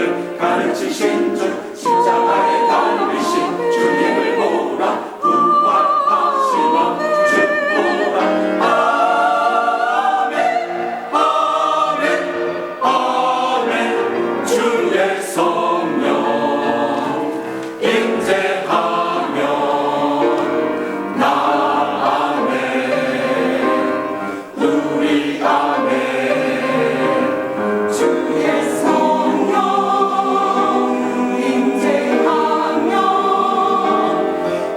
우리를 가르치신 주 십자가에 달리신 주님을 보라 부활하시와 주 보라 아멘 아멘 아멘 주의 성령 임재하며 나 아멘 우리 아멘 주의 성령 임재하며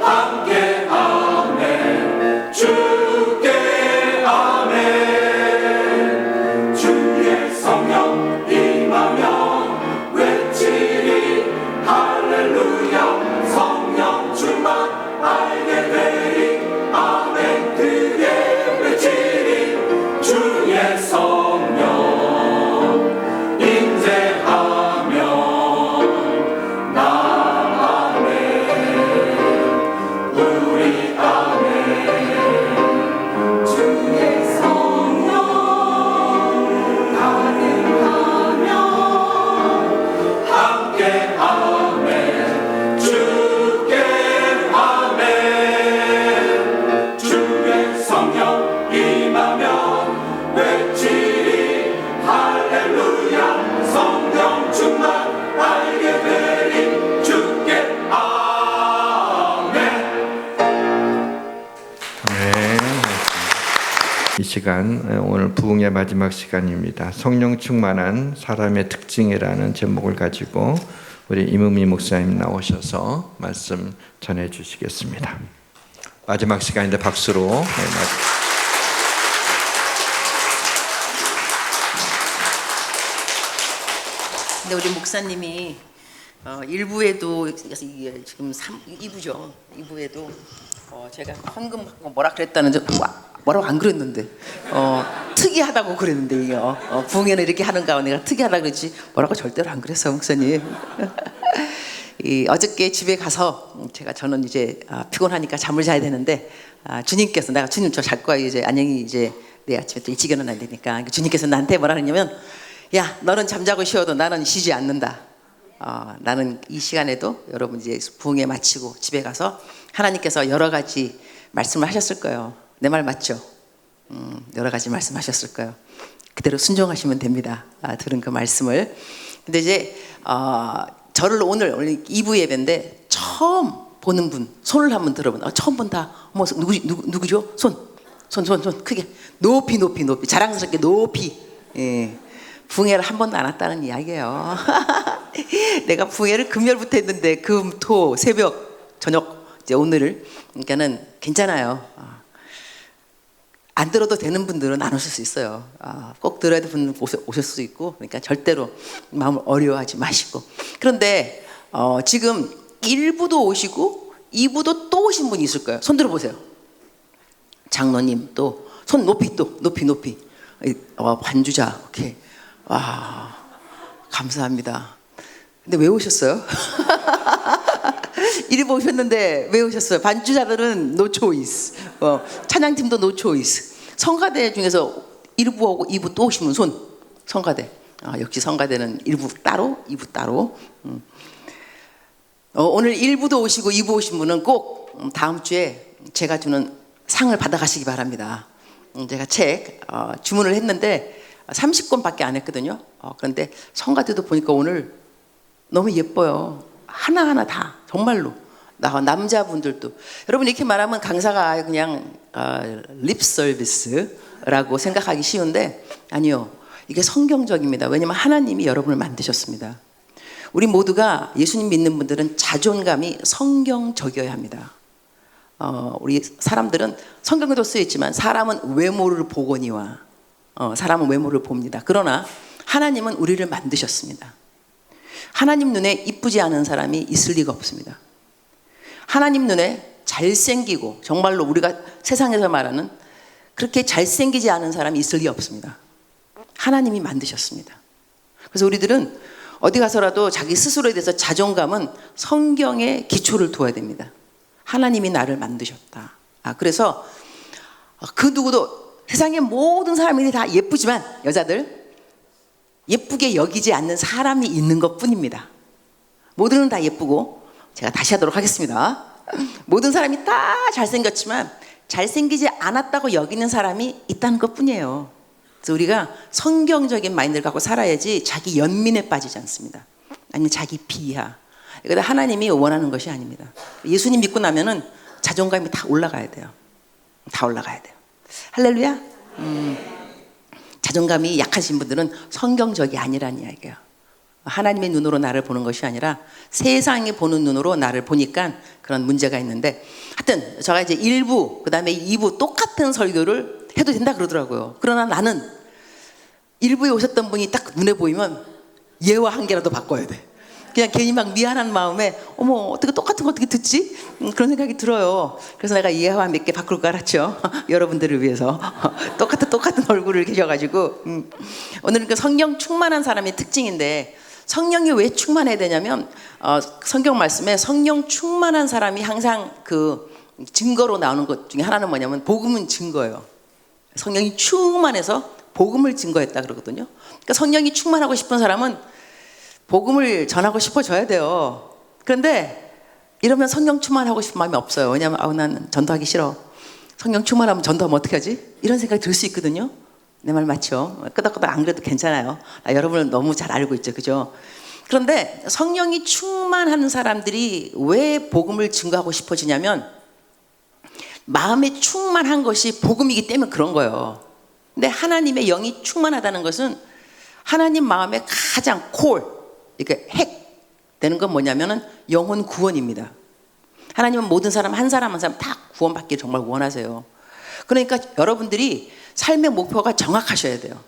함께 아멘 주께 아멘 주의 성령 임하며 외치리 할렐루야 성령 충만 알게 되리 아멘 크게 외치리 주의 성령 임재하며 나 아멘 우리 아멘 주의 성령 가득하며 함께 아멘 주께 아멘 주의 성령 임하며 외치리 할렐루야 성령 충만 알게 되리 주께 아멘. 네. 이 시간 오늘 부흥의 마지막 시간입니다. 성령 충만한 사람의 특징이라는 제목을 가지고 우리 임은미 목사님 나오셔서 말씀 전해 주시겠습니다. 마지막 시간인데 박수로. 근데 우리 목사님이 1부에도 지금 2부죠. 2부에도 제가 헌금 받고 뭐라 그랬다는 뭐라고 안 그랬는데 특이하다고 그랬는데 이게 부흥회는 이렇게 하는가 내가 특이하다고 그랬지 뭐라고 절대로 안 그랬어 목사님. 어저께 집에 가서 저는 이제 피곤하니까 잠을 자야 되는데 주님께서 내가 주님 저 잘 거야 이제 안녕히 이제 내일 아침에 또 일찍 일어나야 되니까 주님께서 나한테 뭐라 그러냐면 야 너는 잠자고 쉬어도 나는 쉬지 않는다. 나는 이 시간에도 여러분 이제 부흥회 마치고 집에 가서 하나님께서 여러 가지 말씀을 하셨을 거예요. 내 말 맞죠? 여러 가지 말씀하셨을 거예요. 그대로 순종하시면 됩니다. 들은 그 말씀을. 근데 이제 저를 오늘 2부 예배인데 처음 보는 분 손을 한번 들어보나 처음 본다. 어머 누구죠? 손 크게 높이 자랑스럽게 높이. 예. 부흥회를 한 번도 안 왔다는 이야기예요. 내가 부흥회를 금요일부터 했는데 금, 토, 새벽, 저녁 이제 오늘 그러니까는 괜찮아요. 안 들어도 되는 분들은 안 오실 수 있어요. 꼭 들어야 되는 분들 오실 수 있고 그러니까 절대로 마음을 어려워하지 마시고. 그런데 지금 1부도 오시고 2부도 또 오신 분이 있을 거예요. 손 들어보세요. 장로님 또 손 높이 반주자 오케이. 와 감사합니다. 근데 왜 오셨어요? 1부 오셨는데 왜 오셨어요? 반주자들은 no choice. 찬양팀도 no choice. 성가대 중에서 1부하고 2부 또 오시면 손. 성가대. 역시 성가대는 1부 따로 2부 따로. 오늘 1부도 오시고 2부 오신 분은 꼭 다음 주에 제가 주는 상을 받아가시기 바랍니다. 제가 책 주문을 했는데 30권밖에 안 했거든요. 그런데 성가대도 보니까 오늘 너무 예뻐요. 하나하나 다 정말로 남자분들도 여러분 이렇게 말하면 강사가 그냥 립 서비스라고 생각하기 쉬운데 아니요. 이게 성경적입니다. 왜냐하면 하나님이 여러분을 만드셨습니다. 우리 모두가 예수님 믿는 분들은 자존감이 성경적이어야 합니다. 우리 사람들은 성경에도 쓰여 있지만 사람은 외모를 보거니와 사람은 외모를 봅니다. 그러나 하나님은 우리를 만드셨습니다. 하나님 눈에 이쁘지 않은 사람이 있을 리가 없습니다. 하나님 눈에 잘생기고 정말로 우리가 세상에서 말하는 그렇게 잘생기지 않은 사람이 있을 리 없습니다. 하나님이 만드셨습니다. 그래서 우리들은 어디 가서라도 자기 스스로에 대해서 자존감은 성경에 기초를 두어야 됩니다. 하나님이 나를 만드셨다. 그래서 그 누구도 세상의 모든 사람들이 다 예쁘지만 여자들 예쁘게 여기지 않는 사람이 있는 것 뿐입니다. 모두는 다 예쁘고, 제가 다시 하도록 하겠습니다. 모든 사람이 다 잘생겼지만 잘생기지 않았다고 여기는 사람이 있다는 것 뿐이에요. 그래서 우리가 성경적인 마인드를 갖고 살아야지 자기 연민에 빠지지 않습니다. 아니면 자기 비하. 이거 하나님이 원하는 것이 아닙니다. 예수님 믿고 나면은 자존감이 다 올라가야 돼요. 다 올라가야 돼요. 할렐루야. 자존감이 약하신 분들은 성경적이 아니란 이야기예요. 하나님의 눈으로 나를 보는 것이 아니라 세상이 보는 눈으로 나를 보니까 그런 문제가 있는데, 하여튼 제가 이제 1부 그다음에 2부 똑같은 설교를 해도 된다 그러더라고요. 그러나 나는 1부에 오셨던 분이 딱 눈에 보이면 예와 한 개라도 바꿔야 돼. 그냥 괜히 막 미안한 마음에 어머 어떻게 똑같은 거 어떻게 듣지? 그런 생각이 들어요. 그래서 내가 예와 몇 개 바꿀 거 알았죠. 여러분들을 위해서 똑같은 얼굴을 계셔가지고 오늘은 그 성령 충만한 사람의 특징인데, 성령이 왜 충만해야 되냐면 성경 말씀에 성령 충만한 사람이 항상 그 증거로 나오는 것 중에 하나는 뭐냐면 복음은 증거예요. 성령이 충만해서 복음을 증거했다 그러거든요. 그러니까 성령이 충만하고 싶은 사람은 복음을 전하고 싶어져야 돼요. 그런데 이러면 성령 충만하고 싶은 마음이 없어요. 왜냐하면 나는 전도하기 싫어. 성령 충만하면 전도하면 어떻게 하지? 이런 생각이 들 수 있거든요. 내 말 맞죠? 끄덕끄덕 안 그래도 괜찮아요. 여러분을 너무 잘 알고 있죠. 그죠? 그런데 성령이 충만한 사람들이 왜 복음을 증거하고 싶어지냐면 마음에 충만한 것이 복음이기 때문에 그런 거예요. 근데 하나님의 영이 충만하다는 것은 하나님 마음에 가장 이렇게 핵 되는 건 뭐냐면은 영혼 구원입니다. 하나님은 모든 사람 한 사람 다 구원받기를 정말 원하세요. 그러니까 여러분들이 삶의 목표가 정확하셔야 돼요.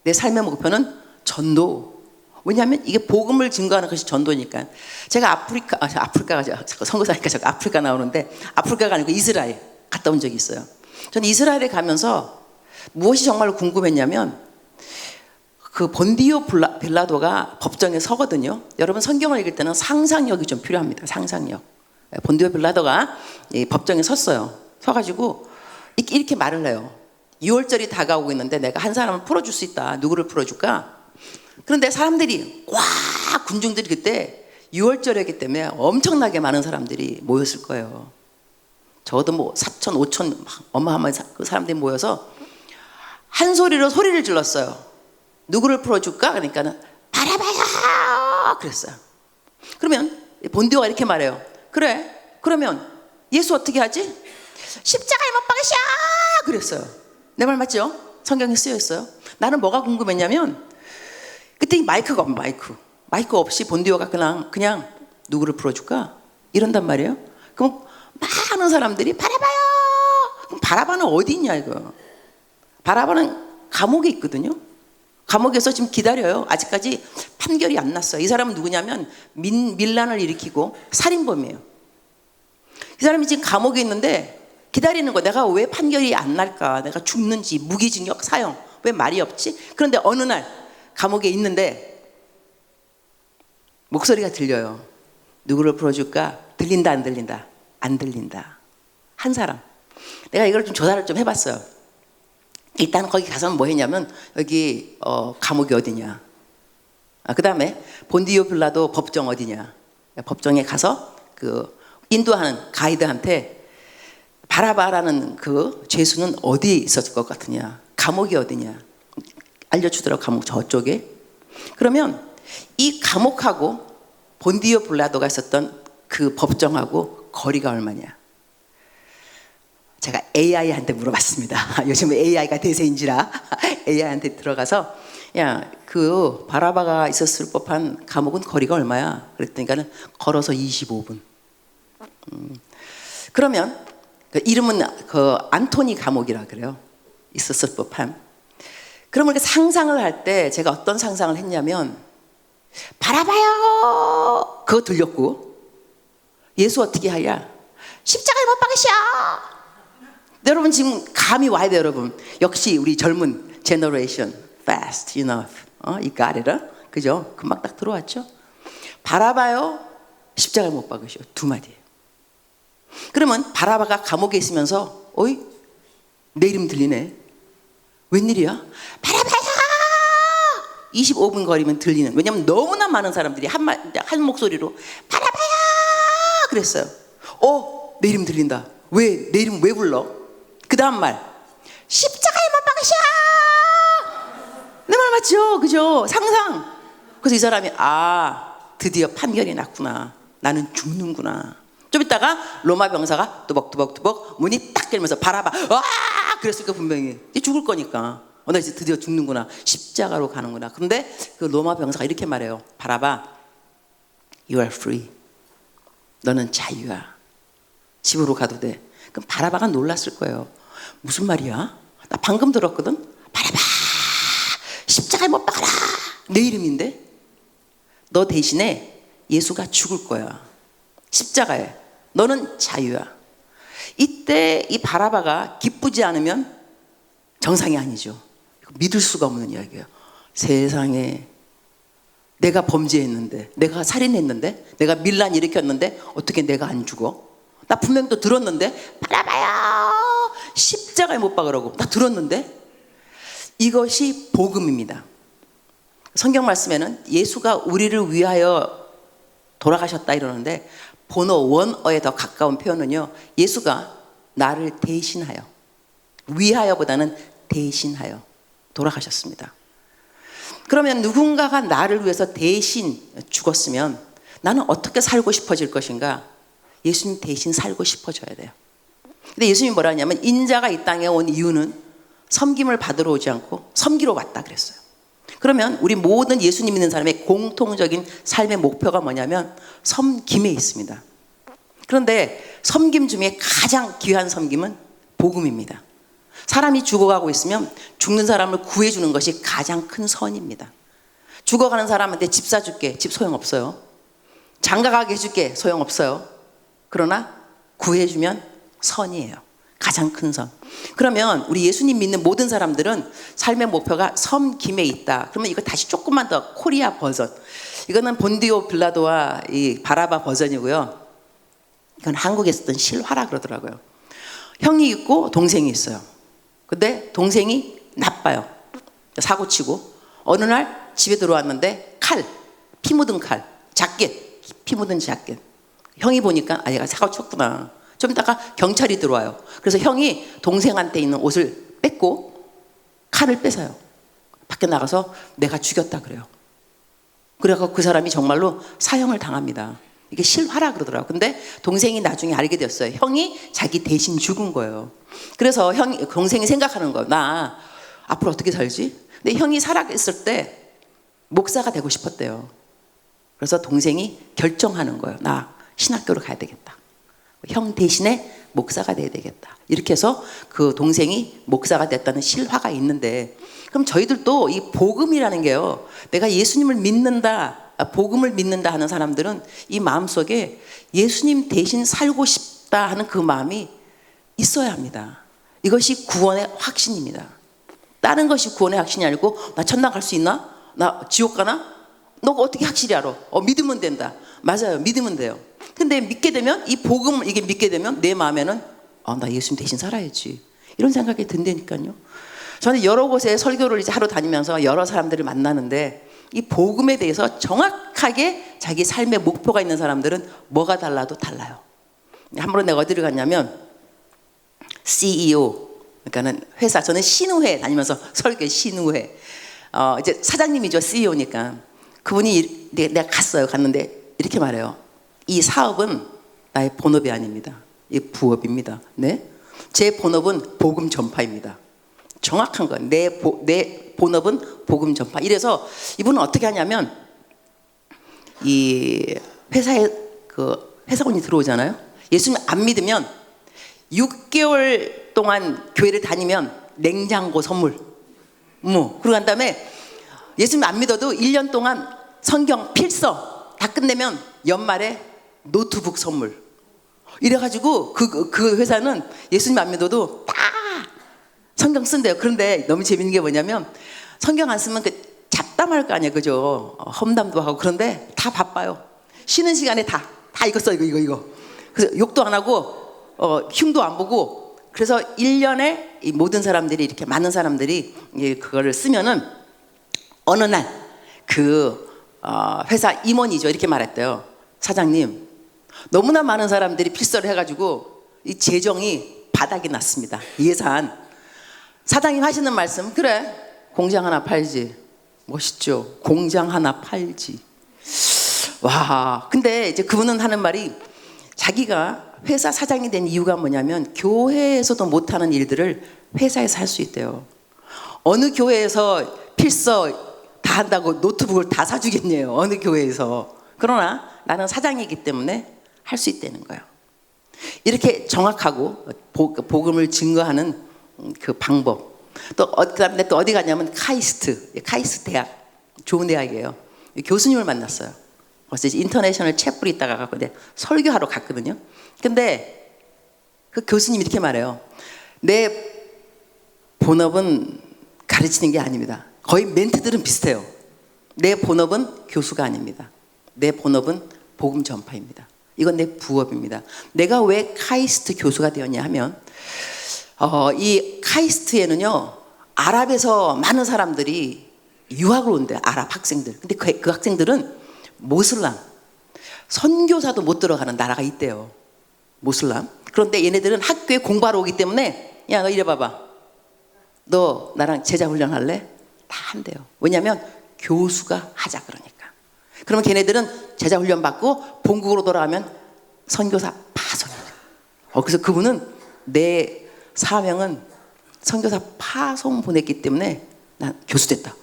내 삶의 목표는 전도. 왜냐하면 이게 복음을 증거하는 것이 전도니까. 제가 아프리카가 자꾸 선교사니까 자꾸 아프리카 나오는데, 아프리카가 아니고 이스라엘 갔다 온 적이 있어요. 저는 이스라엘에 가면서 무엇이 정말 궁금했냐면 그 본디오 빌라도가 법정에 서거든요. 여러분 성경을 읽을 때는 상상력이 좀 필요합니다. 상상력. 본디오 빌라도가 법정에 섰어요. 서가지고 이렇게 말을 해요. 6월절이 다가오고 있는데 내가 한 사람을 풀어줄 수 있다. 누구를 풀어줄까? 그런데 사람들이 군중들이 그때 6월절이었기 때문에 엄청나게 많은 사람들이 모였을 거예요. 적어도 뭐 4천, 5천 어마어마한 그 사람들이 모여서 한 소리로 소리를 질렀어요. 누구를 풀어줄까? 그러니까는 바라바야 그랬어요. 그러면 본디오가 이렇게 말해요. 그래, 그러면 예수 어떻게 하지? 십자가에 못 박으셔 그랬어요. 내 말 맞죠? 성경에 쓰여 있어요. 나는 뭐가 궁금했냐면 그때 이 마이크가 없어. 마이크 없이 본디오가 그냥 누구를 풀어줄까? 이런단 말이에요. 그럼 많은 사람들이 바라바요. 그럼 바라바는 어디 있냐 이거. 바라바는 감옥에 있거든요. 감옥에서 지금 기다려요. 아직까지 판결이 안 났어요. 이 사람은 누구냐면 밀란을 일으키고 살인범이에요. 이 사람이 지금 감옥에 있는데 기다리는 거. 내가 왜 판결이 안 날까? 내가 죽는지, 무기징역 사형. 왜 말이 없지? 그런데 어느 날 감옥에 있는데 목소리가 들려요. 누구를 풀어줄까? 들린다 안 들린다? 안 들린다. 한 사람. 내가 이걸 좀 조사를 좀 해봤어요. 일단 거기 가서는 뭐 했냐면 여기 감옥이 어디냐. 그 다음에 본디오 빌라도 법정 어디냐. 법정에 가서 그 인도하는 가이드한테 바라바라는 그 죄수는 어디에 있었을 것 같으냐. 감옥이 어디냐. 알려주더라고. 감옥 저쪽에. 그러면 이 감옥하고 본디오 빌라도가 있었던 그 법정하고 거리가 얼마냐. 제가 AI한테 물어봤습니다. 요즘 AI가 대세인지라 AI한테 들어가서 야, 그 바라바가 있었을 법한 감옥은 거리가 얼마야? 그랬더니까는 걸어서 25분. 그러면 그 이름은 그 안토니 감옥이라 그래요. 있었을 법한. 그러면 이렇게 상상을 할 때 제가 어떤 상상을 했냐면 바라봐요. 그거 들렸고 예수 어떻게 하냐? 십자가에 못 박으셔. 여러분 지금 감이 와야 돼요. 여러분 역시 우리 젊은 제너레이션 fast enough. You got it. 그죠? 금방 딱 들어왔죠. 바라봐요. 십자가에 못 박으셔. 두 마디. 그러면 바라바가 감옥에 있으면서 어이 내 이름 들리네. 웬일이야? 바라바야. 25분 거리면 들리는. 왜냐면 너무나 많은 사람들이 한 목소리로 바라바야 그랬어요. 내 이름 들린다. 왜? 내 이름 왜 불러? 그 다음 말, 십자가에 못 박으셔. 내 말 맞죠? 그죠? 상상. 그래서 이 사람이 드디어 판결이 났구나. 나는 죽는구나. 좀 있다가 로마 병사가 뚜벅뚜벅뚜벅 문이 딱 열면서 바라봐. 그랬으니까 분명히 이제 죽을 거니까. 나 이제 드디어 죽는구나. 십자가로 가는구나. 그런데 그 로마 병사가 이렇게 말해요. 바라봐, you are free. 너는 자유야. 집으로 가도 돼. 그럼 바라바가 놀랐을 거예요. 무슨 말이야? 나 방금 들었거든. 바라바, 십자가에 못 박아라. 내 이름인데. 너 대신에 예수가 죽을 거야. 십자가에. 너는 자유야. 이때 이 바라바가 기쁘지 않으면 정상이 아니죠. 믿을 수가 없는 이야기예요. 세상에, 내가 범죄했는데, 내가 살인했는데, 내가 밀란 일으켰는데 어떻게 내가 안 죽어? 나 분명 또 들었는데, 바라봐요, 십자가에 못 박으라고. 나 들었는데. 이것이 복음입니다. 성경 말씀에는 예수가 우리를 위하여 돌아가셨다 이러는데, 본어 원어에 더 가까운 표현은요, 예수가 나를 대신하여, 위하여보다는 대신하여 돌아가셨습니다. 그러면 누군가가 나를 위해서 대신 죽었으면 나는 어떻게 살고 싶어질 것인가? 예수님 대신 살고 싶어져야 돼요. 근데 예수님이 뭐라 하냐면, 인자가 이 땅에 온 이유는 섬김을 받으러 오지 않고 섬기러 왔다 그랬어요. 그러면 우리 모든 예수님 믿는 사람의 공통적인 삶의 목표가 뭐냐면 섬김에 있습니다. 그런데 섬김 중에 가장 귀한 섬김은 복음입니다. 사람이 죽어가고 있으면 죽는 사람을 구해주는 것이 가장 큰 선입니다. 죽어가는 사람한테 집 사줄게. 집 소용없어요. 장가가게 해줄게. 소용없어요. 그러나 구해주면 선이에요. 가장 큰 선. 그러면 우리 예수님 믿는 모든 사람들은 삶의 목표가 섬김에 있다. 그러면 이거 다시 조금만 더 코리아 버전. 이거는 본디오 빌라도와 이 바라바 버전이고요. 이건 한국에 쓰던 실화라 그러더라고요. 형이 있고 동생이 있어요. 근데 동생이 나빠요. 사고치고 어느 날 집에 들어왔는데 피 묻은 칼, 자켓, 피 묻은 자켓. 형이 보니까 얘가 사고쳤구나. 좀 이따가 경찰이 들어와요. 그래서 형이 동생한테 있는 옷을 뺏고 칼을 뺏어요. 밖에 나가서 내가 죽였다 그래요. 그래서 그 사람이 정말로 사형을 당합니다. 이게 실화라 그러더라고요. 근데 동생이 나중에 알게 됐어요. 형이 자기 대신 죽은 거예요. 그래서 동생이 생각하는 거예요. 나 앞으로 어떻게 살지? 근데 형이 살아있을 때 목사가 되고 싶었대요. 그래서 동생이 결정하는 거예요. 나 신학교를 가야 되겠다. 형 대신에 목사가 돼야 되겠다. 이렇게 해서 그 동생이 목사가 됐다는 실화가 있는데, 그럼 저희들도 이 복음이라는 게요, 내가 예수님을 믿는다, 복음을 믿는다 하는 사람들은 이 마음속에 예수님 대신 살고 싶다 하는 그 마음이 있어야 합니다. 이것이 구원의 확신입니다. 다른 것이 구원의 확신이 아니고, 나 천당 갈 수 있나? 나 지옥 가나? 너가 어떻게 확실히 알아? 믿으면 된다. 맞아요. 믿으면 돼요. 근데 믿게 되면, 이 복음을 이게 믿게 되면 내 마음에는 나 예수님 대신 살아야지, 이런 생각이 든다니까요. 저는 여러 곳에 설교를 이제 하러 다니면서 여러 사람들을 만나는데, 이 복음에 대해서 정확하게 자기 삶의 목표가 있는 사람들은 뭐가 달라도 달라요. 한 번은 내가 어디를 갔냐면, CEO, 그러니까는 회사, 저는 신우회 다니면서 설교 신우회, 이제 사장님이죠. CEO니까. 그분이 내가 갔는데 이렇게 말해요. 이 사업은 나의 본업이 아닙니다. 이 부업입니다. 네? 제 본업은 복음 전파입니다. 정확한 거. 내 본업은 복음 전파. 이래서 이분은 어떻게 하냐면, 이 회사에 회사원이 들어오잖아요. 예수님 안 믿으면 6개월 동안 교회를 다니면 냉장고 선물. 그러고 난 다음에 예수님 안 믿어도 1년 동안 성경 필서 다 끝내면 연말에 노트북 선물. 이래가지고 그 회사는 예수님 안 믿어도 다 성경 쓴대요. 그런데 너무 재밌는 게 뭐냐면, 성경 안 쓰면 잡담할 거 아니에요. 그죠? 험담도 하고. 그런데 다 바빠요. 쉬는 시간에 다 이거 써, 이거. 그래서 욕도 안 하고, 흉도 안 보고. 그래서 1년에 이 모든 사람들이, 이렇게 많은 사람들이 그거를 쓰면은 어느 날 그 회사 임원이죠. 이렇게 말했대요. 사장님, 너무나 많은 사람들이 필서를 해가지고 이 재정이 바닥이 났습니다. 예산. 사장님 하시는 말씀, 그래, 공장 하나 팔지. 멋있죠. 공장 하나 팔지. 와, 근데 이제 그분은 하는 말이 자기가 회사 사장이 된 이유가 뭐냐면 교회에서도 못하는 일들을 회사에서 할 수 있대요. 어느 교회에서 필서 다 한다고 노트북을 다 사주겠네요. 어느 교회에서. 그러나 나는 사장이기 때문에 할 수 있다는 거예요. 이렇게 정확하고 복음을 증거하는 그 방법. 또 그다음에 또 어디 갔냐면 카이스트 대학, 좋은 대학이에요. 교수님을 만났어요. 그래서 이제 인터내셔널 채플이 있다가 갖고 설교하러 갔거든요. 근데 그 교수님이 이렇게 말해요. 내 본업은 가르치는 게 아닙니다. 거의 멘트들은 비슷해요. 내 본업은 교수가 아닙니다. 내 본업은 복음 전파입니다. 이건 내 부업입니다. 내가 왜 카이스트 교수가 되었냐 하면 이 카이스트에는요, 아랍에서 많은 사람들이 유학을 온대요. 아랍 학생들. 근데 그 학생들은 모슬람, 선교사도 못 들어가는 나라가 있대요. 모슬람. 그런데 얘네들은 학교에 공부하러 오기 때문에, 야, 너 이래 봐봐. 너 나랑 제자 훈련할래? 다 한대요. 왜냐하면 교수가 하자 그러니까. 그러면 걔네들은 제자 훈련 받고 본국으로 돌아가면 선교사 파송이에요. 그래서 그분은 내 사명은 선교사 파송 보냈기 때문에 난 교수 됐다.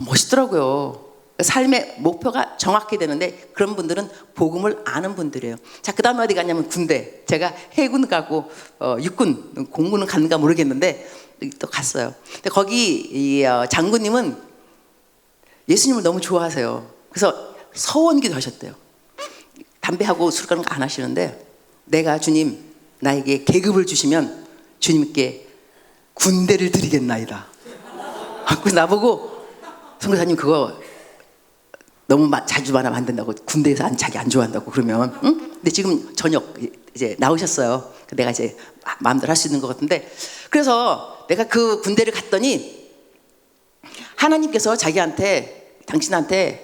멋있더라고요. 삶의 목표가 정확히 되는데 그런 분들은 복음을 아는 분들이에요. 자, 그 다음에 어디 갔냐면 군대. 제가 해군 가고 육군 공군은 갔는가 모르겠는데 또 갔어요. 근데 거기 이 장군님은 예수님을 너무 좋아하세요. 그래서 서원기도 하셨대요. 담배하고 술 그런 거 안 하시는데, 내가 주님 나에게 계급을 주시면 주님께 군대를 드리겠나이다. 그래서 나보고, 선교사님 그거 너무 자주 말하면 안 된다고, 군대에서 자기 안 좋아한다고 그러면, 응? 근데 지금 저녁 이제 나오셨어요. 내가 이제 마음대로 할 수 있는 것 같은데, 그래서 내가 그 군대를 갔더니 하나님께서 자기한테, 당신한테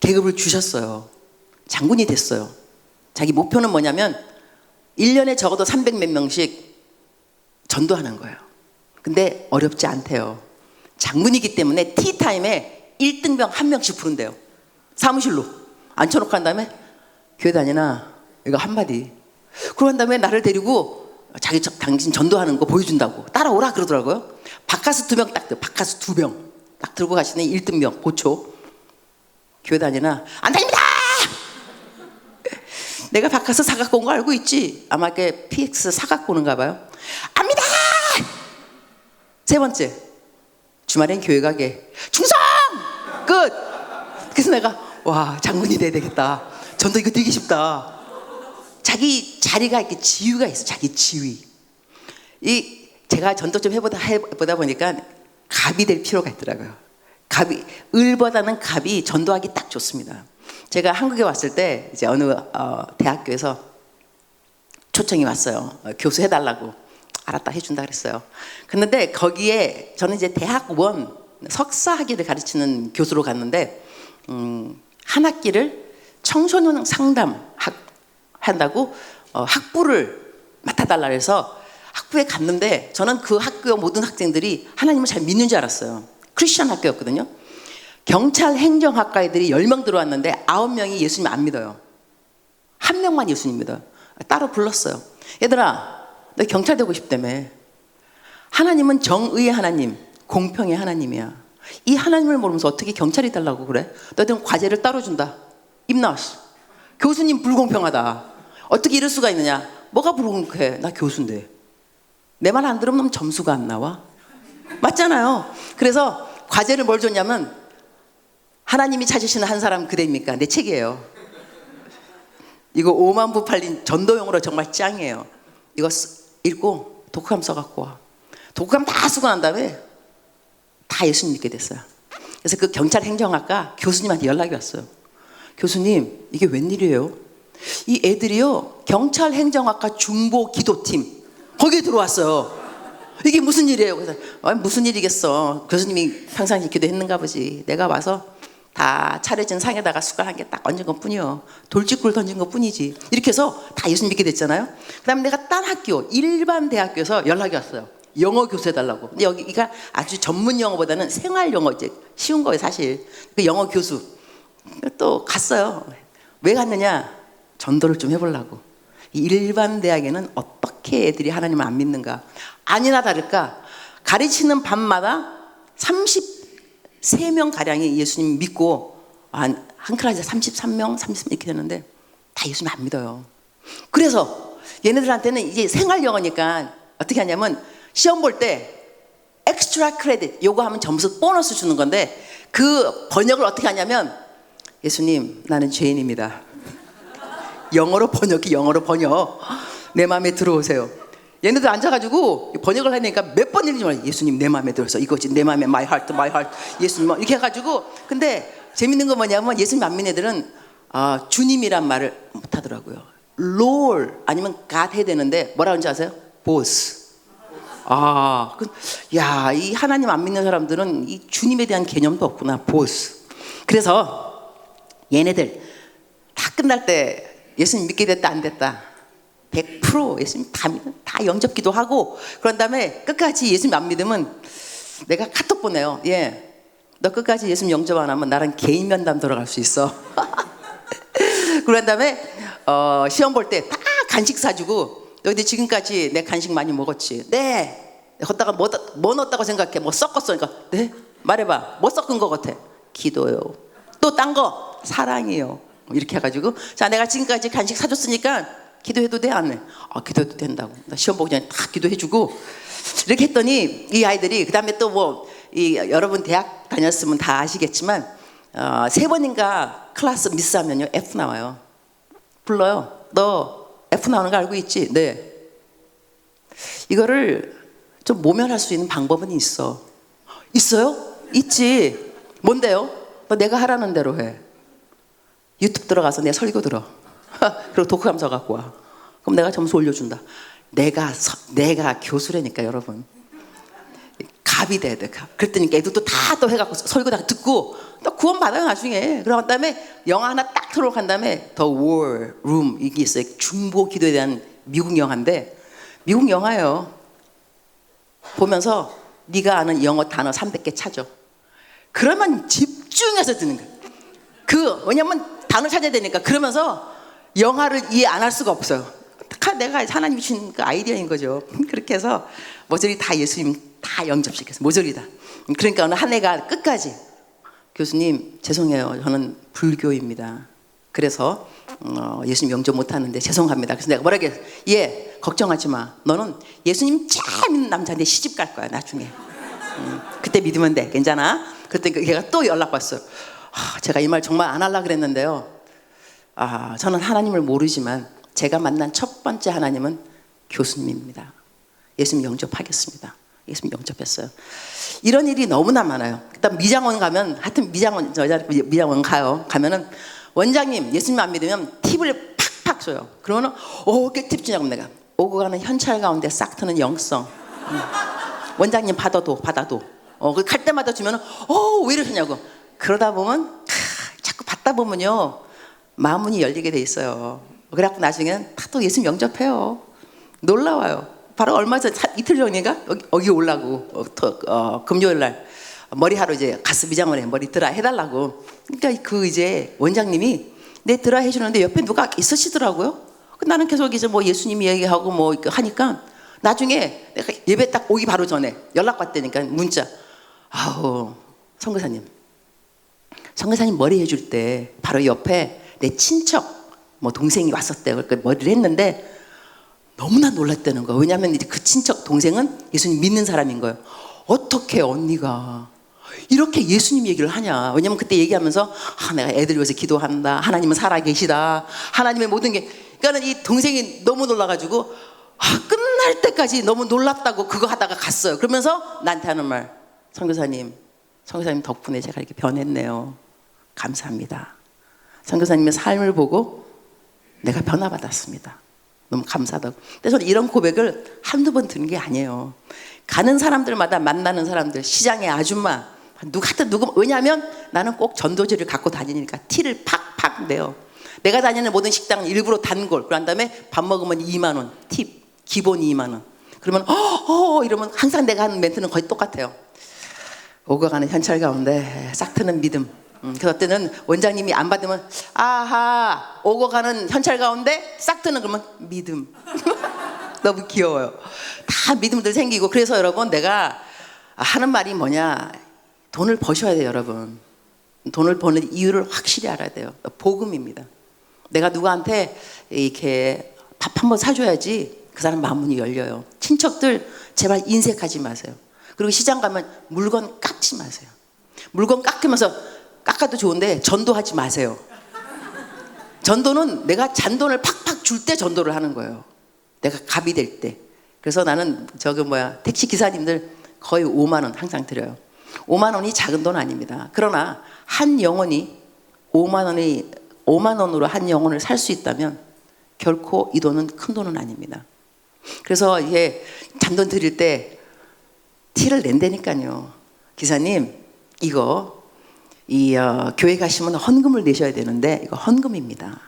계급을 주셨어요. 장군이 됐어요. 자기 목표는 뭐냐면 1년에 적어도 300몇 명씩 전도하는 거예요. 근데 어렵지 않대요. 장군이기 때문에 티타임에 1등병 한 명씩 부른대요. 사무실로 앉혀놓고 한 다음에 교회 다니나? 이거 한마디. 그러고 한 다음에 나를 데리고 당신 전도하는 거 보여준다고 따라오라 그러더라고요. 바카스 2병 딱 들고, 바카스 2병 딱 들고 가시는 1등병 보초. 교회 다니나? 안 다닙니다! 내가 바카스 사갖고 온 거 알고 있지? 아마 그게 PX 사갖고 오는가 봐요. 압니다! 세 번째, 주말엔 교회 가게. 충성! 끝! 그래서 내가, 와, 장군이 돼야 되겠다. 전도 이거 되게 쉽다. 자기 자리가 이렇게 지위가 있어. 자기 지위. 제가 전도 좀 해보다 보니까 갑이 될 필요가 있더라고요. 갑이, 을보다는 갑이 전도하기 딱 좋습니다. 제가 한국에 왔을 때 이제 어느 대학교에서 초청이 왔어요. 교수 해달라고. 알았다, 해준다 그랬어요. 그런데 거기에 저는 이제 대학원 석사 학위를 가르치는 교수로 갔는데 한 학기를 청소년 상담 한다고 학부를 맡아달라 해서 학부에 갔는데, 저는 그 학교 모든 학생들이 하나님을 잘 믿는 줄 알았어요. 크리스천 학교였거든요. 경찰 행정학과 애들이 10명 들어왔는데 9명이 예수님 안 믿어요. 한 명만 예수님 믿어요. 따로 불렀어요. 얘들아, 너 경찰 되고 싶다며. 하나님은 정의의 하나님, 공평의 하나님이야. 이 하나님을 모르면서 어떻게 경찰이 달라고 그래? 너희들은 과제를 따로 준다. 입나왔어. 교수님 불공평하다. 어떻게 이럴 수가 있느냐? 뭐가 불공평해? 나 교수인데. 내 말 안 들으면 점수가 안 나와. 맞잖아요. 그래서 과제를 뭘 줬냐면, 하나님이 찾으시는 한 사람 그대입니까? 내 책이에요. 이거 5만 부 팔린 전도용으로 정말 짱이에요. 이거 읽고 독후감 써갖고 와. 독후감 다 쓰고 난 다음에 다 예수님 믿게 됐어요. 그래서 그 경찰 행정학과 교수님한테 연락이 왔어요. 교수님, 이게 웬일이에요? 이 애들이요, 경찰 행정학과 중보 기도팀 거기에 들어왔어요. 이게 무슨 일이에요? 그래서 무슨 일이겠어. 교수님이 평상시 기도했는가 보지. 내가 와서 다 차려진 상에다가 숟갈 한 개 딱 얹은 것 뿐이요. 돌직구를 던진 것 뿐이지. 이렇게 해서 다 예수님 믿게 됐잖아요. 그 다음에 내가 딴 학교, 일반 대학교에서 연락이 왔어요. 영어 교수 해달라고. 근데 여기가 아주 전문 영어보다는 생활 영어, 이제 쉬운 거예요, 사실. 그 영어 교수. 또 갔어요. 왜 갔느냐? 전도를 좀 해보려고. 일반 대학에는 어떻게 애들이 하나님을 안 믿는가? 아니나 다를까 가르치는 밤마다 33명 가량이 예수님 믿고 한 클래스에 33명, 30명 이렇게 되는데 다 예수님 안 믿어요. 그래서 얘네들한테는 이제 생활 영어니까 어떻게 하냐면 시험 볼 때 엑스트라 크레딧 요거 하면 점수 보너스 주는 건데 그 번역을 어떻게 하냐면 예수님 나는 죄인입니다. 영어로 번역이 영어로 번역. 내 마음에 들어오세요. 얘네들 앉아가지고 번역을 하니까 몇 번 읽는지 몰라요. 예수님 내 마음에 들어서 이거지. 내 마음에 my heart 예수님 이렇게 해가지고. 근데 재밌는 건 뭐냐면 예수님 안 믿는 애들은 주님이란 말을 못하더라고요. Lord 아니면 God 해야 되는데 뭐라 그런지 아세요? Boss. 야, 이 하나님 안 믿는 사람들은 이 주님에 대한 개념도 없구나. Boss. 그래서 얘네들 다 끝날 때 예수님 믿게 됐다 안 됐다 100% 예수님 다 영접기도 하고 그런 다음에 끝까지 예수님 안 믿으면 내가 카톡 보내요. 너 끝까지 예수님 영접 안 하면 나랑 개인 면담 들어갈 수 있어. 그런 다음에 시험 볼 때 다 간식 사주고 너희들 지금까지 내 간식 많이 먹었지? 네. 걷다가 뭐 넣었다고 생각해? 뭐 섞었어? 그러니까 네? 말해봐. 뭐 섞은 거 같아? 기도요. 또 딴 거? 사랑이요. 이렇게 해가지고 자 내가 지금까지 간식 사줬으니까 기도해도 돼? 안 해? 기도해도 된다고. 나 시험 보기 전에 다 기도해주고 이렇게 했더니 이 아이들이 그 다음에 또 뭐 여러분 대학 다녔으면 다 아시겠지만 3번인가 클래스 미스하면요 F 나와요. 불러요. 너 F 나오는 거 알고 있지? 네. 이거를 좀 모면할 수 있는 방법은 있어. 있어요? 있지. 뭔데요? 너 내가 하라는 대로 해. 유튜브 들어가서 내 설교 들어. 그리고 독후감서 갖고 와. 그럼 내가 점수 올려준다. 내가 교수라니까 여러분. 갑이 돼야 돼. 갑. 그랬더니 애들도 다 또 해갖고 설교 다 듣고 또 구원 받아요 나중에. 그런 다음에 영화 하나 딱 틀어놓고 한 다음에 The War Room 이게 있어요. 중보 기도에 대한 미국 영화인데 미국 영화예요. 보면서 네가 아는 영어 단어 300개 찾아. 그러면 집중해서 듣는 거야. 왜냐면 단어 찾아야 되니까. 그러면서 영화를 이해 안 할 수가 없어요. 내가 하나님이 주신 그 아이디어인 거죠. 그렇게 해서 모조리 다 예수님 다 영접시켰어요. 모조리 다. 그러니까 어느 한 해가 끝까지 교수님 죄송해요. 저는 불교입니다. 그래서 예수님 영접 못하는데 죄송합니다. 그래서 내가 뭐라고 했어? 걱정하지 마. 너는 예수님 잘 믿는 남자한테 시집 갈 거야 나중에. 그때 믿으면 돼. 괜찮아? 그때 걔가 또 연락 왔어요. 제가 이 말 정말 안 하려고 그랬는데요. 저는 하나님을 모르지만 제가 만난 첫 번째 하나님은 교수님입니다. 예수님 영접하겠습니다. 예수님 영접했어요. 이런 일이 너무나 많아요. 일단 미장원 가면 하여튼 미장원 가면은 원장님 예수님 안 믿으면 팁을 팍팍 줘요. 그러면은 어떻게 팁 주냐고 내가 오고 가는 현찰 가운데 싹 트는 영성. 원장님 받아도 갈 때마다 주면은 왜 이러시냐고. 그러다 보면 자꾸 받다 보면요 마음문이 열리게 돼 있어요. 그래갖고 나중에는 다 또 예수님 영접해요. 놀라워요. 바로 얼마 전 이틀 전인가 여기 오려고 금요일 날 머리하러 이제 가스 미장원에 머리 드라 해달라고. 그러니까 이제 원장님이 내 드라 해주는데 옆에 누가 있으시더라고요. 나는 계속 이제 뭐 예수님 얘기하고 뭐 하니까 나중에 내가 예배 딱 오기 바로 전에 연락 왔다니까 문자. 선교사님 머리 해줄 때 바로 옆에 내 친척 뭐 동생이 왔었대요. 그러니까 머리를 했는데 너무나 놀랐다는 거예요. 왜냐하면 그 친척 동생은 예수님 믿는 사람인 거예요. 어떻게 언니가 이렇게 예수님 얘기를 하냐. 왜냐면 그때 얘기하면서 내가 애들 위해서 기도한다. 하나님은 살아계시다. 하나님의 모든 게. 그러니까 이 동생이 너무 놀라가지고 끝날 때까지 너무 놀랍다고 그거 하다가 갔어요. 그러면서 나한테 하는 말. 선교사님 덕분에 제가 이렇게 변했네요. 감사합니다. 선교사님의 삶을 보고 내가 변화받았습니다. 너무 감사하다고. 근데 저는 이런 고백을 한두 번 드는 게 아니에요. 가는 사람들마다 만나는 사람들, 시장의 아줌마, 누구, 왜냐하면 나는 꼭 전도지를 갖고 다니니까 티를 팍팍 내요. 내가 다니는 모든 식당은 일부러 단골, 그런 다음에 밥 먹으면 2만 원, 팁, 기본 2만 원. 그러면 이러면 항상 내가 하는 멘트는 거의 똑같아요. 오고 가는 현찰 가운데 싹 트는 믿음. 그래서 때는 원장님이 안 받으면 아하, 오고 가는 현찰 가운데 싹 트는, 그러면 믿음. 너무 귀여워요. 다 믿음들 생기고. 그래서 여러분, 내가 하는 말이 뭐냐, 돈을 버셔야 돼요. 여러분, 돈을 버는 이유를 확실히 알아야 돼요. 복음입니다. 내가 누구한테 이렇게 밥 한번 사줘야지 그 사람 마음문이 열려요. 친척들 제발 인색하지 마세요. 그리고 시장 가면 물건 깎지 마세요. 물건 깎으면서, 깎아도 좋은데 전도하지 마세요. 전도는 내가 잔돈을 팍팍 줄 때 전도를 하는 거예요. 내가 갑이 될 때. 그래서 나는 택시 기사님들 거의 5만 원 항상 드려요. 5만 원이 작은 돈 아닙니다. 그러나 한 영혼이 5만 원으로 한 영혼을 살 수 있다면 결코 이 돈은 큰 돈은 아닙니다. 그래서 이게 잔돈 드릴 때 티를 낸다니까요. 기사님, 이거 교회 가시면 헌금을 내셔야 되는데 이거 헌금입니다.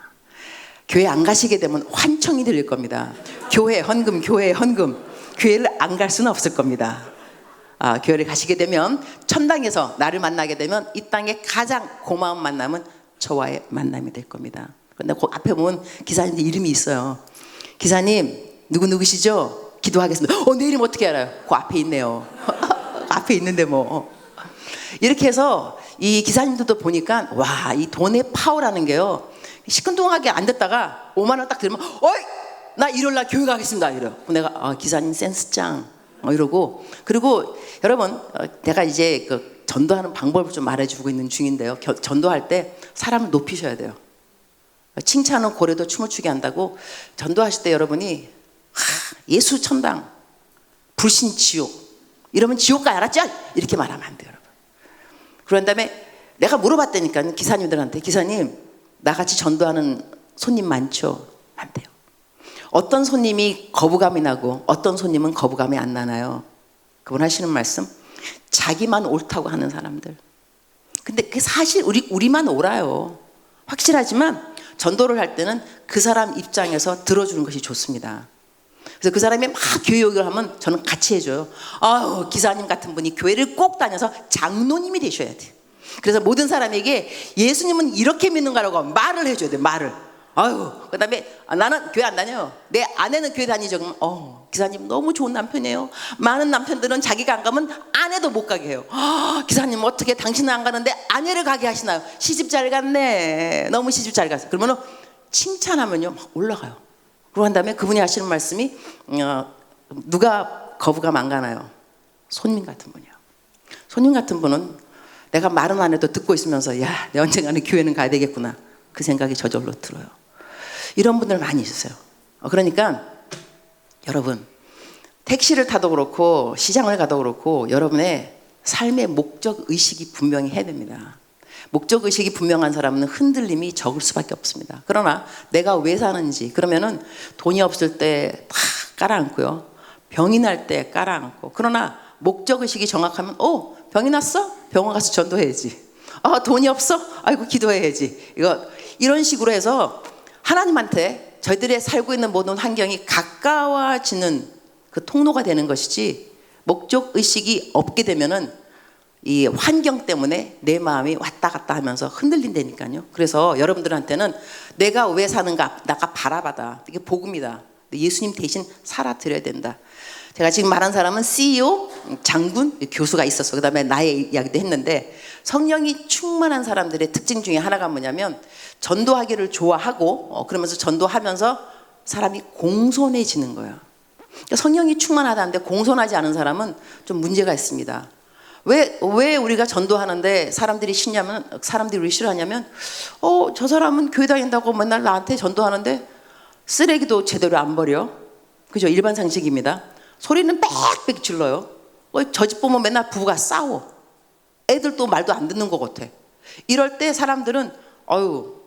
교회 안 가시게 되면 환청이 들릴 겁니다. 교회 헌금, 교회 헌금. 교회를 안 갈 수는 없을 겁니다. 교회를 가시게 되면 천당에서 나를 만나게 되면 이 땅의 가장 고마운 만남은 저와의 만남이 될 겁니다. 그런데 그 앞에 보면 기사님들 이름이 있어요. 기사님 누구시죠? 기도하겠습니다. 내 이름 어떻게 알아요? 그 앞에 있네요. 앞에 있는데 뭐. 이렇게 해서 이 기사님들도 보니까 와, 이 돈의 파워라는 게요, 시큰둥하게 안 됐다가 5만 원 딱 들으면 어이, 나 일요일 날 교회 가겠습니다 이래요. 내가 기사님 센스 짱 이러고. 그리고 여러분, 내가 이제 그 전도하는 방법을 좀 말해주고 있는 중인데요. 전도할 때 사람을 높이셔야 돼요. 칭찬은 고래도 춤을 추게 한다고. 전도하실 때 여러분이 예수 천당, 불신 지옥, 이러면 지옥 가 알았죠? 이렇게 말하면 안 돼요, 여러분. 그런 다음에 내가 물어봤다니까 기사님들한테, 기사님 나같이 전도하는 손님 많죠? 안 돼요. 어떤 손님이 거부감이 나고 어떤 손님은 거부감이 안 나나요? 그분 하시는 말씀, 자기만 옳다고 하는 사람들. 근데 그게 사실 우리만 옳아요. 확실하지만 전도를 할 때는 그 사람 입장에서 들어주는 것이 좋습니다. 그래서 그 사람이 막 교회 욕을 하면 저는 같이 해줘요. 기사님 같은 분이 교회를 꼭 다녀서 장로님이 되셔야 돼요. 그래서 모든 사람에게 예수님은 이렇게 믿는 거라고 말을 해줘야 돼요. 말을. 그 다음에 나는 교회 안 다녀요. 내 아내는 교회 다니죠. 그러면 기사님 너무 좋은 남편이에요. 많은 남편들은 자기가 안 가면 아내도 못 가게 해요. 기사님 어떻게 당신은 안 가는데 아내를 가게 하시나요? 시집 잘 갔네. 너무 시집 잘 갔어. 그러면 칭찬하면요 막 올라가요. 그러고 한 다음에 그분이 하시는 말씀이 누가 거부감 안 가나요? 손님 같은 분이요. 손님 같은 분은 내가 말은 안 해도 듣고 있으면서 야, 내 언젠가는 교회는 가야 되겠구나, 그 생각이 저절로 들어요. 이런 분들 많이 있으세요. 그러니까 여러분, 택시를 타도 그렇고 시장을 가도 그렇고 여러분의 삶의 목적 의식이 분명히 해야 됩니다. 목적 의식이 분명한 사람은 흔들림이 적을 수밖에 없습니다. 그러나 내가 왜 사는지, 그러면은 돈이 없을 때 다 깔아앉고요, 병이 날 때 깔아앉고. 그러나 목적 의식이 정확하면 병이 났어? 병원 가서 전도해야지. 돈이 없어? 아이고 기도해야지. 이런 식으로 해서 하나님한테 저희들의 살고 있는 모든 환경이 가까워지는 그 통로가 되는 것이지, 목적 의식이 없게 되면은 이 환경 때문에 내 마음이 왔다 갔다 하면서 흔들린다니까요. 그래서 여러분들한테는 내가 왜 사는가, 나가 바라봐다. 이게 복음이다. 예수님 대신 살아드려야 된다. 제가 지금 말한 사람은 CEO, 장군, 교수가 있었어. 그 다음에 나의 이야기도 했는데, 성령이 충만한 사람들의 특징 중에 하나가 뭐냐면 전도하기를 좋아하고 그러면서 전도하면서 사람이 공손해지는 거예요. 그러니까 성령이 충만하다는데 공손하지 않은 사람은 좀 문제가 있습니다. 왜 우리가 전도하는데 사람들이 우리 싫어하냐면 저 사람은 교회 다닌다고 맨날 나한테 전도하는데 쓰레기도 제대로 안 버려. 그죠? 일반 상식입니다. 소리는 빽빽 질러요. 저 집 보면 맨날 부부가 싸워. 애들도 말도 안 듣는 것 같아. 이럴 때 사람들은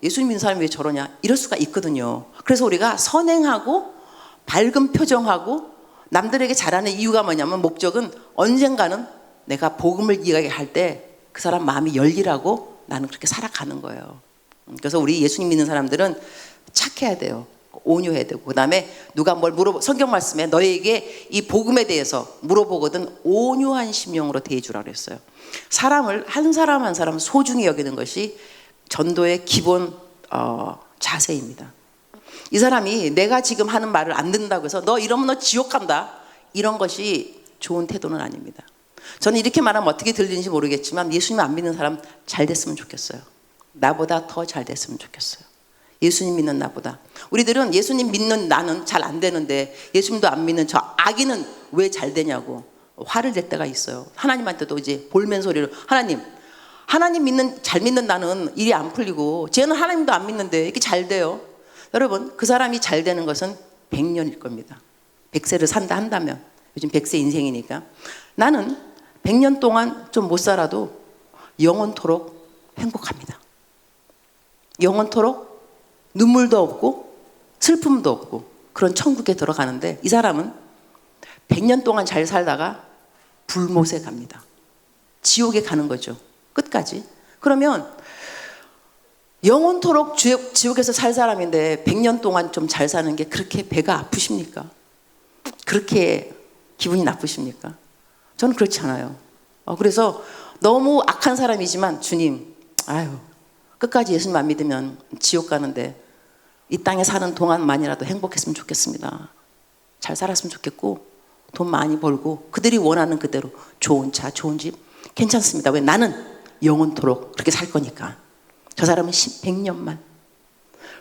예수님 믿는 사람이 왜 저러냐, 이럴 수가 있거든요. 그래서 우리가 선행하고 밝은 표정하고 남들에게 잘하는 이유가 뭐냐면 목적은 언젠가는 내가 복음을 이야기할 때 그 사람 마음이 열리라고 나는 그렇게 살아가는 거예요. 그래서 우리 예수님 믿는 사람들은 착해야 돼요. 온유해야 되고, 그 다음에 누가 뭘 성경 말씀에 너에게 이 복음에 대해서 물어보거든 온유한 심령으로 대해주라 그랬어요. 사람을 한 사람 한 사람 소중히 여기는 것이 전도의 기본 자세입니다. 이 사람이 내가 지금 하는 말을 안 듣는다고 해서 너 이러면 너 지옥 간다, 이런 것이 좋은 태도는 아닙니다. 저는 이렇게 말하면 어떻게 들리는지 모르겠지만 예수님 안 믿는 사람 잘 됐으면 좋겠어요. 나보다 더 잘 됐으면 좋겠어요. 예수님 믿는 나보다. 우리들은 예수님 믿는 나는 잘 안 되는데 예수님도 안 믿는 저 아기는 왜 잘 되냐고 화를 낼 때가 있어요. 하나님한테도 이제 볼멘 소리로 하나님 잘 믿는 나는 일이 안 풀리고 쟤는 하나님도 안 믿는데 이렇게 잘 돼요. 여러분, 그 사람이 잘 되는 것은 100년일 겁니다. 100세를 산다 한다면, 요즘 100세 인생이니까. 나는 100년 동안 좀 못 살아도 영원토록 행복합니다. 영원토록 눈물도 없고 슬픔도 없고 그런 천국에 들어가는데, 이 사람은 100년 동안 잘 살다가 불못에 갑니다. 지옥에 가는 거죠, 끝까지. 그러면 영원토록 지옥에서 살 사람인데 100년 동안 좀 잘 사는 게 그렇게 배가 아프십니까? 그렇게 기분이 나쁘십니까? 저는 그렇지 않아요. 그래서 너무 악한 사람이지만 주님, 끝까지 예수님 안 믿으면 지옥 가는데 이 땅에 사는 동안만이라도 행복했으면 좋겠습니다. 잘 살았으면 좋겠고 돈 많이 벌고 그들이 원하는 그대로 좋은 차, 좋은 집 괜찮습니다. 왜? 나는 영원토록 그렇게 살 거니까. 저 사람은 100년만.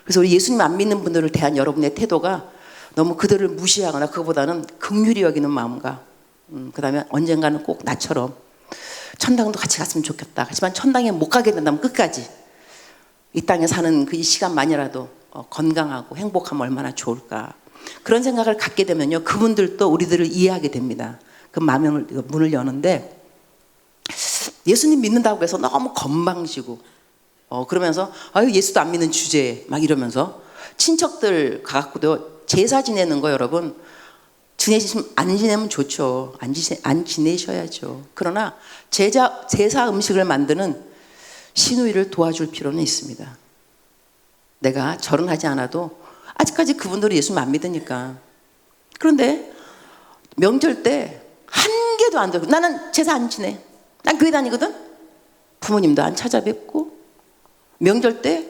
그래서 우리 예수님 안 믿는 분들을 대한 여러분의 태도가 너무 그들을 무시하거나 그거보다는 긍휼히 여기는 마음과 그 다음에 언젠가는 꼭 나처럼 천당도 같이 갔으면 좋겠다. 하지만 천당에 못 가게 된다면 끝까지 이 땅에 사는 그 이 시간만이라도 건강하고 행복하면 얼마나 좋을까. 그런 생각을 갖게 되면요, 그분들도 우리들을 이해하게 됩니다. 그 마음의 문을 여는데, 예수님 믿는다고 해서 너무 건방지고 그러면서 예수도 안 믿는 주제에 막 이러면서 친척들 가갖고도 제사 지내는 거, 여러분 안 지내면 좋죠. 안 지내셔야죠. 그러나 제사 음식을 만드는 시누이를 도와줄 필요는 있습니다. 내가 절은 하지 않아도 아직까지 그분들이 예수님 안 믿으니까. 그런데 명절 때 한 개도 안 되고, 나는 제사 안 지내, 난 교회 다니거든. 부모님도 안 찾아뵙고 명절 때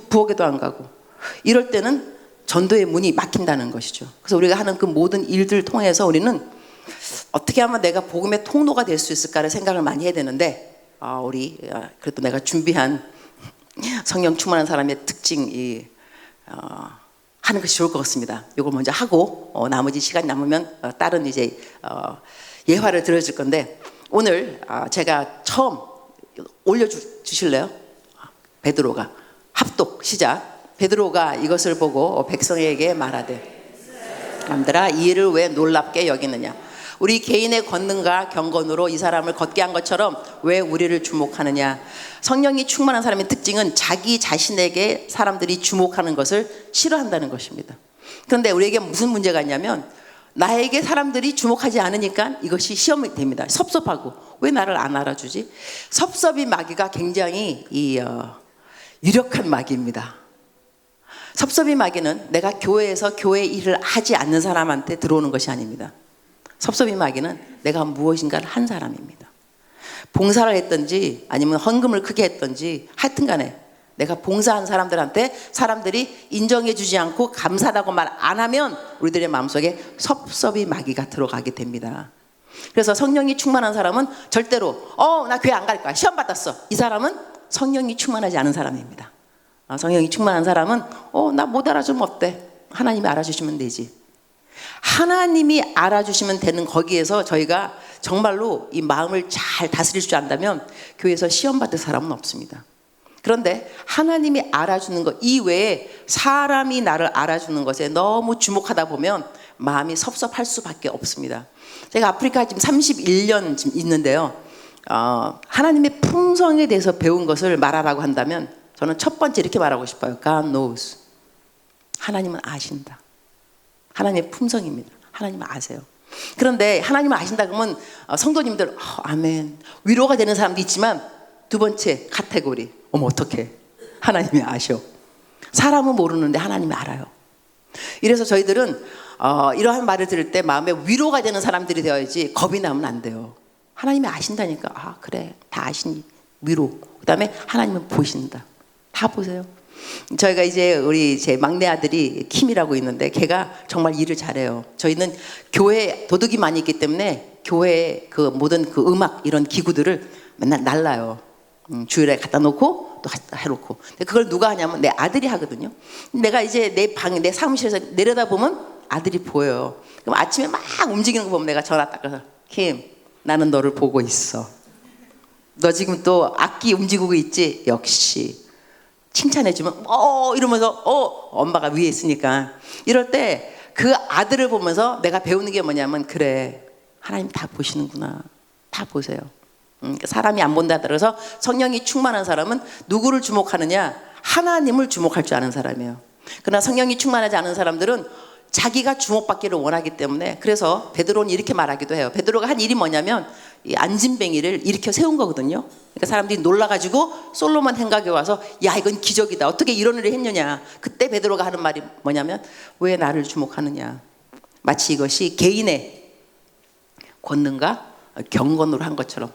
부엌에도 안 가고, 이럴 때는 전도의 문이 막힌다는 것이죠. 그래서 우리가 하는 그 모든 일들을 통해서 우리는 어떻게 하면 내가 복음의 통로가 될 수 있을까를 생각을 많이 해야 되는데, 그래도 내가 준비한 성령 충만한 사람의 특징 하는 것이 좋을 것 같습니다. 이걸 먼저 하고 나머지 시간 남으면 다른 이제 예화를 들어줄 건데, 오늘 제가 처음 올려주실래요? 베드로가 합독 시작. 베드로가 이것을 보고 백성에게 말하되, 남들아 이 일을 왜 놀랍게 여기느냐? 우리 개인의 권능과 경건으로 이 사람을 걷게 한 것처럼 왜 우리를 주목하느냐? 성령이 충만한 사람의 특징은 자기 자신에게 사람들이 주목하는 것을 싫어한다는 것입니다. 그런데 우리에게 무슨 문제가 있냐면, 나에게 사람들이 주목하지 않으니까 이것이 시험이 됩니다. 섭섭하고, 왜 나를 안 알아주지? 섭섭이 마귀가 굉장히 유력한 마귀입니다. 섭섭이 마귀는 내가 교회에서 교회 일을 하지 않는 사람한테 들어오는 것이 아닙니다. 섭섭이 마귀는 내가 무엇인가를 한 사람입니다. 봉사를 했든지 아니면 헌금을 크게 했든지 하여튼 간에 내가 봉사한 사람들한테 사람들이 인정해 주지 않고 감사하다고 말 안 하면 우리들의 마음속에 섭섭이 마귀가 들어가게 됩니다. 그래서 성령이 충만한 사람은 절대로 나 교회 안 갈 거야, 시험 받았어, 이 사람은 성령이 충만하지 않은 사람입니다. 성령이 충만한 사람은 나 못 알아주면 어때? 하나님이 알아주시면 되지. 하나님이 알아주시면 되는 거기에서 저희가 정말로 이 마음을 잘 다스릴 줄 안다면 교회에서 시험 받을 사람은 없습니다. 그런데 하나님이 알아주는 것 이외에 사람이 나를 알아주는 것에 너무 주목하다 보면 마음이 섭섭할 수밖에 없습니다. 제가 아프리카 지금 31년 지금 있는데요, 하나님의 풍성에 대해서 배운 것을 말하라고 한다면 저는 첫 번째 이렇게 말하고 싶어요. God knows. 하나님은 아신다. 하나님의 품성입니다. 하나님은 아세요. 그런데 하나님을 아신다 그러면 성도님들 아멘 위로가 되는 사람도 있지만 두 번째 카테고리 어머 어떡해 하나님이 아셔. 사람은 모르는데 하나님이 알아요. 이래서 저희들은 이러한 말을 들을 때 마음에 위로가 되는 사람들이 되어야지 겁이 나면 안 돼요. 하나님이 아신다니까. 아 그래 다 아시니 위로. 그 다음에 하나님은 보신다. 다 보세요. 저희가 이제 우리 제 막내 아들이 킴이라고 있는데 걔가 정말 일을 잘해요. 저희는 교회 도둑이 많이 있기 때문에 교회 그 모든 그 음악 이런 기구들을 맨날 날라요. 주일에 갖다 놓고 또 갖다 해놓고. 근데 그걸 누가 하냐면 내 아들이 하거든요. 내가 이제 내 방에 내 사무실에서 내려다 보면 아들이 보여요. 그럼 아침에 막 움직이는 거 보면 내가 전화 딱 가서 킴 나는 너를 보고 있어. 너 지금 또 악기 움직이고 있지? 역시. 칭찬해주면 이러면서 엄마가 위에 있으니까 이럴 때 그 아들을 보면서 내가 배우는 게 뭐냐면 그래 하나님 다 보시는구나. 다 보세요. 사람이 안 본다 그래서 성령이 충만한 사람은 누구를 주목하느냐? 하나님을 주목할 줄 아는 사람이에요. 그러나 성령이 충만하지 않은 사람들은 자기가 주목받기를 원하기 때문에 그래서 베드로는 이렇게 말하기도 해요. 베드로가 한 일이 뭐냐면 이 안진뱅이를 일으켜 세운 거거든요. 그러니까 사람들이 놀라가지고 솔로몬 행각에 와서 야 이건 기적이다. 어떻게 이런 일을 했느냐. 그때 베드로가 하는 말이 뭐냐면 왜 나를 주목하느냐. 마치 이것이 개인의 권능과 경건으로 한 것처럼.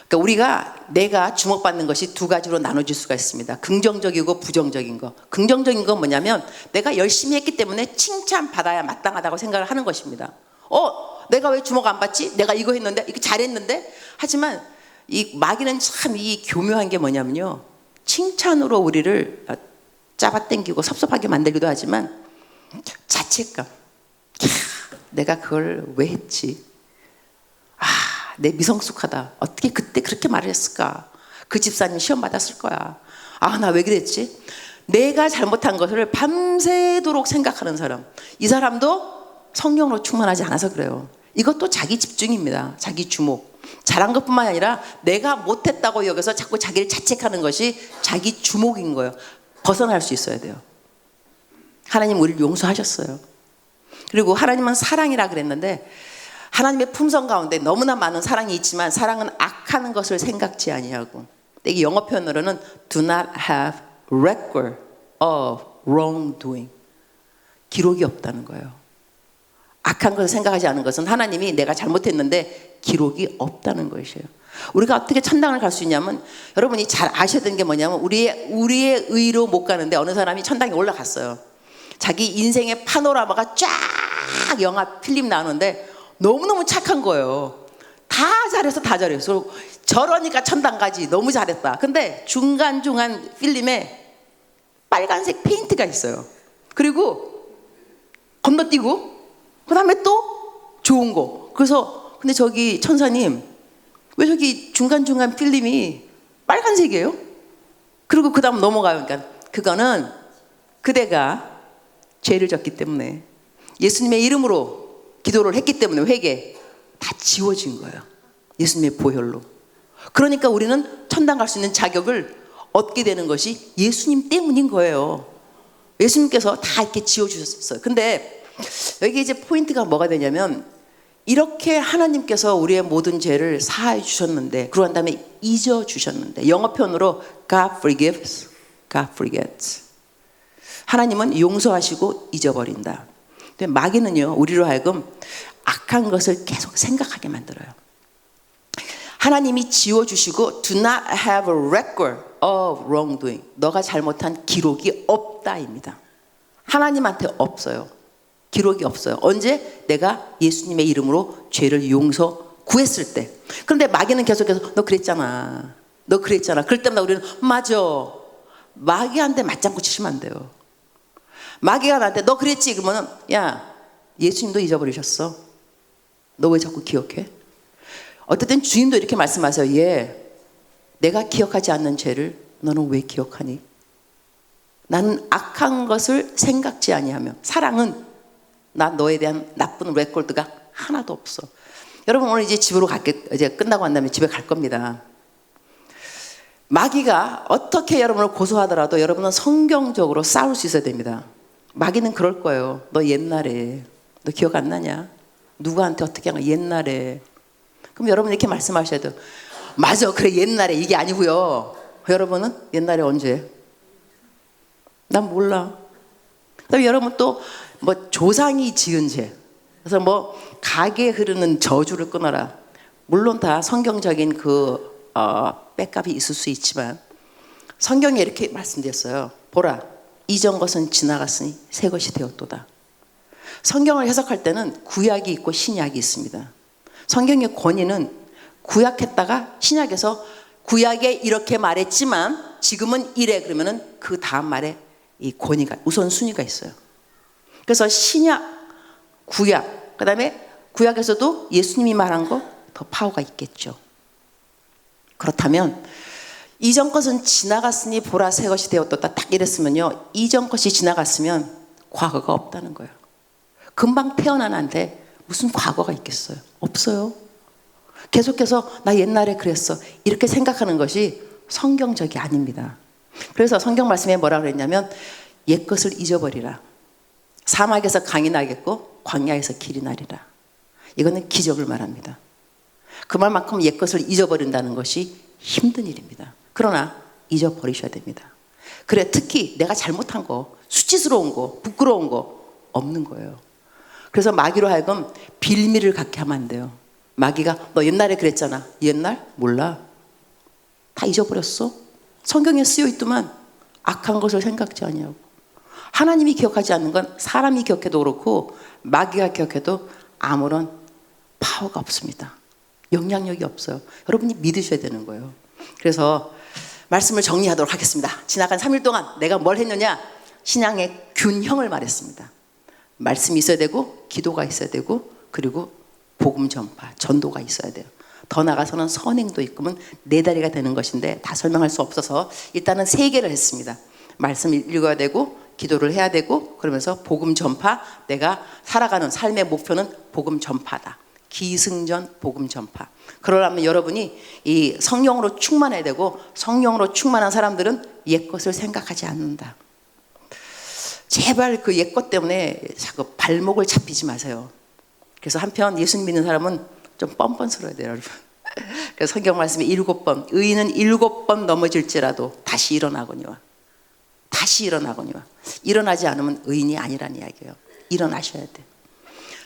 그러니까 우리가 내가 주목받는 것이 두 가지로 나눠질 수가 있습니다. 긍정적이고 부정적인 거. 긍정적인 건 뭐냐면 내가 열심히 했기 때문에 칭찬받아야 마땅하다고 생각을 하는 것입니다. 내가 왜 주목 안 받지? 내가 이거 했는데 이거 잘했는데. 하지만 이 마귀는 참 이 교묘한 게 뭐냐면요, 칭찬으로 우리를 잡아당기고 섭섭하게 만들기도 하지만 자책감. 내가 그걸 왜 했지? 내 미성숙하다. 어떻게 그때 그렇게 말을 했을까? 그 집사님 시험 받았을 거야. 나 왜 그랬지? 내가 잘못한 것을 밤새도록 생각하는 사람. 이 사람도 성령으로 충만하지 않아서 그래요. 이것도 자기 집중입니다. 자기 주목. 잘한 것뿐만 아니라 내가 못했다고 여기서 자꾸 자기를 자책하는 것이 자기 주목인 거예요. 벗어날 수 있어야 돼요. 하나님 우리를 용서하셨어요. 그리고 하나님은 사랑이라 그랬는데 하나님의 품성 가운데 너무나 많은 사랑이 있지만 사랑은 악하는 것을 생각지 아니하고, 이게 영어 표현으로는 do not have record of wrongdoing. 기록이 없다는 거예요. 악한 것을 생각하지 않은 것은 하나님이 내가 잘못했는데 기록이 없다는 것이에요. 우리가 어떻게 천당을 갈 수 있냐면 여러분이 잘 아셔야 되는 게 뭐냐면 우리의 의로 못 가는데 어느 사람이 천당에 올라갔어요. 자기 인생의 파노라마가 쫙 영화 필름 나오는데 너무너무 착한 거예요. 다 잘해서 다 잘했어. 저러니까 천당 가지. 너무 잘했다. 근데 중간중간 필름에 빨간색 페인트가 있어요. 그리고 건너뛰고 그 다음에 또 좋은 거. 그래서 근데 저기 천사님 왜 저기 중간중간 필름이 빨간색이에요? 그리고 그 다음 넘어가요. 그러니까 그거는 그대가 죄를 졌기 때문에 예수님의 이름으로 기도를 했기 때문에 회개 다 지워진 거예요. 예수님의 보혈로. 그러니까 우리는 천당 갈 수 있는 자격을 얻게 되는 것이 예수님 때문인 거예요. 예수님께서 다 이렇게 지워주셨어요. 근데 여기 이제 포인트가 뭐가 되냐면 이렇게 하나님께서 우리의 모든 죄를 사하여 주셨는데 그러한 다음에 잊어주셨는데 영어 표현으로 God forgives, God forgets. 하나님은 용서하시고 잊어버린다. 근데 마귀는요 우리로 하여금 악한 것을 계속 생각하게 만들어요. 하나님이 지워주시고 do not have a record of wrongdoing. 너가 잘못한 기록이 없다입니다. 하나님한테 없어요. 기록이 없어요. 언제? 내가 예수님의 이름으로 죄를 용서 구했을 때. 그런데 마귀는 계속해서 너 그랬잖아. 너 그랬잖아. 그럴 때마다 우리는 맞아. 마귀한테 맞장구 치시면 안 돼요. 마귀가 나한테 너 그랬지? 그러면 야 예수님도 잊어버리셨어. 너 왜 자꾸 기억해? 어쨌든 주님도 이렇게 말씀하세요. 내가 기억하지 않는 죄를 너는 왜 기억하니? 나는 악한 것을 생각지 아니하며 사랑은 나 너에 대한 나쁜 레코드가 하나도 없어. 여러분 오늘 이제 집으로 이제 끝나고 난 다음에 집에 갈 겁니다. 마귀가 어떻게 여러분을 고소하더라도 여러분은 성경적으로 싸울 수 있어야 됩니다. 마귀는 그럴 거예요. 너 옛날에 너 기억 안 나냐? 누구한테 어떻게 한 거 옛날에. 그럼 여러분 이렇게 말씀하셔야 돼요. 맞아, 그래, 옛날에. 이게 아니고요. 여러분은 옛날에 언제? 난 몰라. 그다음에 여러분 또 뭐 조상이 지은 죄, 그래서 뭐 가게 흐르는 저주를 끊어라. 물론 다 성경적인 그 백값이 있을 수 있지만 성경에 이렇게 말씀드렸어요. 보라, 이전 것은 지나갔으니 새 것이 되었도다. 성경을 해석할 때는 구약이 있고 신약이 있습니다. 성경의 권위는 구약했다가 신약에서 구약에 이렇게 말했지만 지금은 이래 그러면은 그 다음 말에 이 권위가 우선순위가 있어요. 그래서 신약, 구약, 그 다음에 구약에서도 예수님이 말한 거 더 파워가 있겠죠. 그렇다면 이전 것은 지나갔으니 보라 새 것이 되었다 딱 이랬으면요, 이전 것이 지나갔으면 과거가 없다는 거예요. 금방 태어난 한테 무슨 과거가 있겠어요? 없어요. 계속해서 나 옛날에 그랬어 이렇게 생각하는 것이 성경적이 아닙니다. 그래서 성경 말씀에 뭐라 그랬냐면 옛 것을 잊어버리라. 사막에서 강이 나겠고 광야에서 길이 나리라. 이거는 기적을 말합니다. 그 말만큼 옛 것을 잊어버린다는 것이 힘든 일입니다. 그러나 잊어버리셔야 됩니다. 그래, 특히 내가 잘못한 거, 수치스러운 거, 부끄러운 거 없는 거예요. 그래서 마귀로 하여금 빌미를 갖게 하면 안 돼요. 마귀가 너 옛날에 그랬잖아. 옛날? 몰라. 다 잊어버렸어. 성경에 쓰여있더만 악한 것을 생각지 아니하고. 하나님이 기억하지 않는 건 사람이 기억해도 그렇고 마귀가 기억해도 아무런 파워가 없습니다. 영향력이 없어요. 여러분이 믿으셔야 되는 거예요. 그래서 말씀을 정리하도록 하겠습니다. 지나간 3일 동안 내가 뭘 했느냐? 신앙의 균형을 말했습니다. 말씀이 있어야 되고 기도가 있어야 되고 그리고 복음 전파, 전도가 있어야 돼요. 더 나아가서는 선행도 있으면 네 다리가 되는 것인데 다 설명할 수 없어서 일단은 3개를 했습니다. 말씀을 읽어야 되고 기도를 해야 되고 그러면서 복음 전파, 내가 살아가는 삶의 목표는 복음 전파다. 기승전 복음 전파. 그러려면 여러분이 이 성령으로 충만해야 되고 성령으로 충만한 사람들은 옛것을 생각하지 않는다. 제발 그 옛것 때문에 자꾸 발목을 잡히지 마세요. 그래서 한편 예수님 믿는 사람은 좀 뻔뻔스러워야 돼요, 여러분. 그래서 성경 말씀이 7번, 의인은 7번 넘어질지라도 다시 일어나거니와. 다시 일어나거니와. 일어나지 않으면 의인이 아니란 이야기예요. 일어나셔야 돼.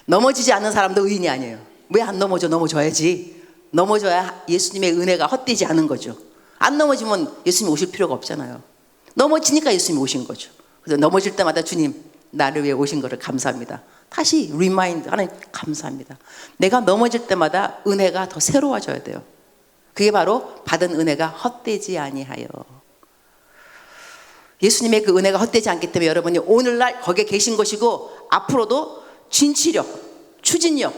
넘어지지 않는 사람도 의인이 아니에요. 왜 안 넘어져? 넘어져야지. 넘어져야 예수님의 은혜가 헛되지 않은 거죠. 안 넘어지면 예수님 오실 필요가 없잖아요. 넘어지니까 예수님 오신 거죠. 그래서 넘어질 때마다 주님 나를 위해 오신 거를 감사합니다. 다시 리마인드 하나님 감사합니다. 내가 넘어질 때마다 은혜가 더 새로워져야 돼요. 그게 바로 받은 은혜가 헛되지 아니하여. 예수님의 그 은혜가 헛되지 않기 때문에 여러분이 오늘날 거기에 계신 것이고 앞으로도 진치력, 추진력,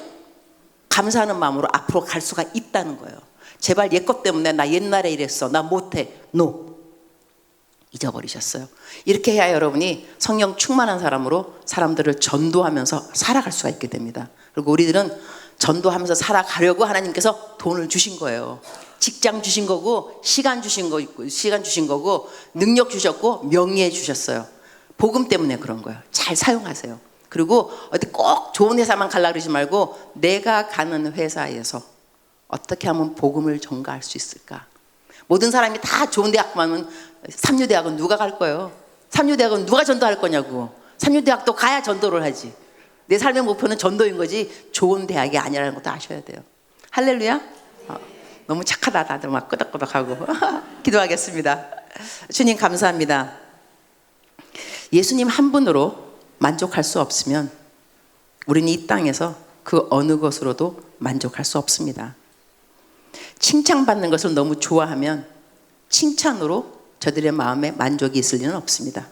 감사하는 마음으로 앞으로 갈 수가 있다는 거예요. 제발 옛것 때문에 나 옛날에 이랬어, 나 못해. No. 잊어버리셨어요. 이렇게 해야 여러분이 성령 충만한 사람으로 사람들을 전도하면서 살아갈 수가 있게 됩니다. 그리고 우리들은 전도하면서 살아가려고 하나님께서 돈을 주신 거예요. 직장 주신 거고 시간 주신 거고 능력 주셨고 명예 주셨어요. 복음 때문에 그런 거예요. 잘 사용하세요. 그리고 어디 꼭 좋은 회사만 가려고 그러지 말고 내가 가는 회사에서 어떻게 하면 복음을 전가할 수 있을까? 모든 사람이 다 좋은 대학만 하면 삼류대학은 누가 갈 거예요? 삼류대학은 누가 전도할 거냐고. 삼류대학도 가야 전도를 하지. 내 삶의 목표는 전도인 거지 좋은 대학이 아니라는 것도 아셔야 돼요. 할렐루야. 너무 착하다. 다들 막 끄덕끄덕하고. 기도하겠습니다. 주님 감사합니다. 예수님 한 분으로 만족할 수 없으면 우리는 이 땅에서 그 어느 것으로도 만족할 수 없습니다. 칭찬받는 것을 너무 좋아하면 칭찬으로 저들의 마음에 만족이 있을 리는 없습니다.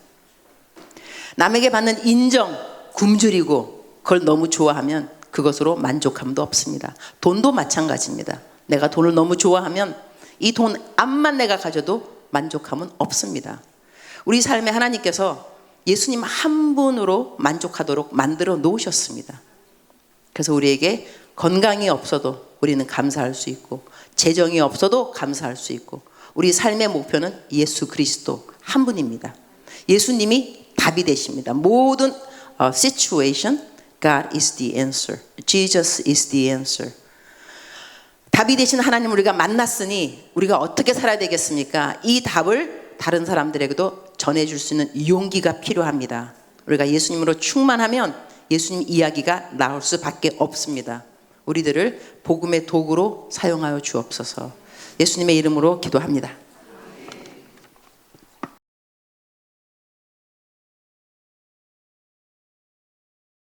남에게 받는 인정, 굶주리고 그걸 너무 좋아하면 그것으로 만족함도 없습니다. 돈도 마찬가지입니다. 내가 돈을 너무 좋아하면 이 돈 암만 내가 가져도 만족함은 없습니다. 우리 삶에 하나님께서 예수님 한 분으로 만족하도록 만들어 놓으셨습니다. 그래서 우리에게 건강이 없어도 우리는 감사할 수 있고 재정이 없어도 감사할 수 있고 우리 삶의 목표는 예수 그리스도 한 분입니다. 예수님이 답이 되십니다. 모든 situation, God is the answer. Jesus is the answer. 답이 되신 하나님 우리가 만났으니 우리가 어떻게 살아야 되겠습니까? 이 답을 다른 사람들에게도 전해줄 수 있는 용기가 필요합니다. 우리가 예수님으로 충만하면 예수님 이야기가 나올 수밖에 없습니다. 우리들을 복음의 도구로 사용하여 주옵소서. 예수님의 이름으로 기도합니다.